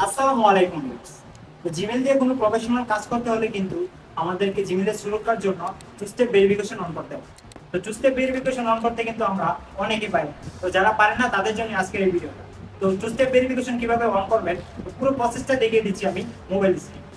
আসসালামু আলাইকুম ভিউয়ার্স। তো জিমেইল দিয়ে কোনো প্রফেশনাল কাজ করতে হলে কিন্তু আমাদেরকে জিমেইলের সুরক্ষার জন্য টু স্টেপ ভেরিফিকেশন অন করতে হবে। তো টু স্টেপ ভেরিফিকেশন অন করতে কিন্তু আমরা অনেকেই পারি না। তো যারা পারে না তাদের জন্য আজকের এই ভিডিওটা। তো টু স্টেপ ভেরিফিকেশন কিভাবে অন করবেন পুরো প্রসেসটা দেখিয়ে দিচ্ছি আমি মোবাইল স্ক্রিনে।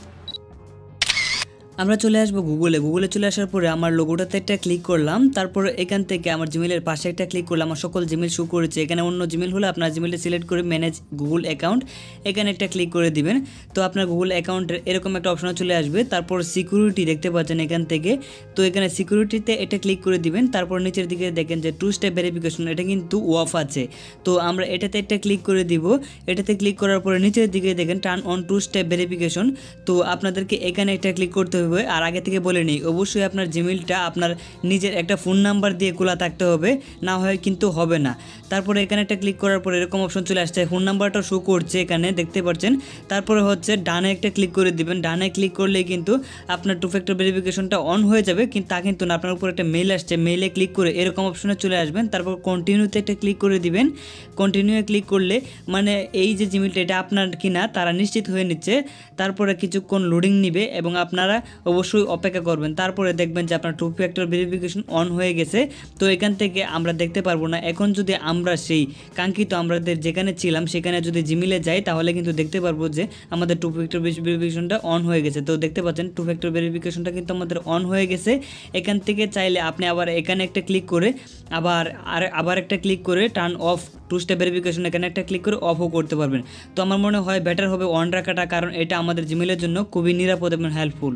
আমরা চলে আসবো গুগলে চলে আসার পরে আমার লোগোটাতে একটা ক্লিক করলাম। তারপর এখান থেকে আমার জিমেলের পাশে একটা ক্লিক করলাম। আমার সকল জিমেল শো করেছে। এখানে অন্য জিমেল হলে আপনার জিমেলটা সিলেক্ট করে ম্যানেজ গুগল অ্যাকাউন্ট এখানে একটা ক্লিক করে দিবেন। তো আপনার গুগল অ্যাকাউন্টের এরকম একটা অপশন চলে আসবে। তারপর সিকিউরিটি দেখতে পাচ্ছেন এখান থেকে। তো এখানে সিকিউরিটিতে এটা ক্লিক করে দিবেন। তারপর নিচের দিকে দেখেন যে টু স্টেপ ভেরিফিকেশন এটা কিন্তু অফ আছে। তো আমরা এটাতে একটা ক্লিক করে দিব। এটাতে ক্লিক করার পরে নিচের দিকে দেখেন turn on two step verification. তো আপনাদেরকে এখানে একটা ক্লিক করতে হবে। আর আগে থেকে বলে নিই, অবশ্যই আপনার জিমেলটা আপনার নিজের একটা ফোন নাম্বার দিয়ে খোলা থাকতে হবে, না হয় কিন্তু হবে না। তারপরে এখানে একটা ক্লিক করার পরে এরকম অপশন চলে আসছে, ফোন নাম্বারটা শো করছে এখানে দেখতে পাচ্ছেন। তারপরে হচ্ছে ডানে একটা ক্লিক করে দিবেন। ডানে ক্লিক করলে কিন্তু আপনার টু ফ্যাক্টর ভেরিফিকেশনটা অন হয়ে যাবে, কিন্তু তা কিন্তু না। আপনার উপর একটা মেইল আসছে, মেইলে ক্লিক করে এরকম অপশনে চলে আসবেন। তারপর কন্টিনিউতে একটা ক্লিক করে দিবেন। কন্টিনিউয়ে ক্লিক করলে মানে এই যে জিমেলটা এটা আপনার কিনা তারা নিশ্চিত হয়ে নিচ্ছে। তারপরে কিছুক্ষণ লোডিং নিবে এবং আপনারা অবশ্যই অপেক্ষা করবেন। তারপরে দেখবেন যে আপনার টু ফ্যাক্টর ভেরিফিকেশন অন হয়ে গেছে। তো এখান থেকে আমরা দেখতে পারবো না। এখন যদি আমরা সেই কাঙ্ক্ষিত আমাদের যেখানে ছিলাম সেখানে যদি জিমেলে যাই তাহলে কিন্তু দেখতে পারবো যে আমাদের টু ফ্যাক্টর ভেরিফিকেশনটা অন হয়ে গেছে। তো দেখতে পাচ্ছেন টু ফ্যাক্টর ভেরিফিকেশনটা কিন্তু আমাদের অন হয়ে গেছে। এখান থেকে চাইলে আপনি আবার এখানে একটা ক্লিক করে আবার একটা ক্লিক করে turn off two step verification এখানে একটা ক্লিক করে অফও করতে পারবেন। তো আমার মনে হয় বেটার হবে অন রাখাটা, কারণ এটা আমাদের জিমেলের জন্য খুবই নিরাপদ এবং হেল্পফুল।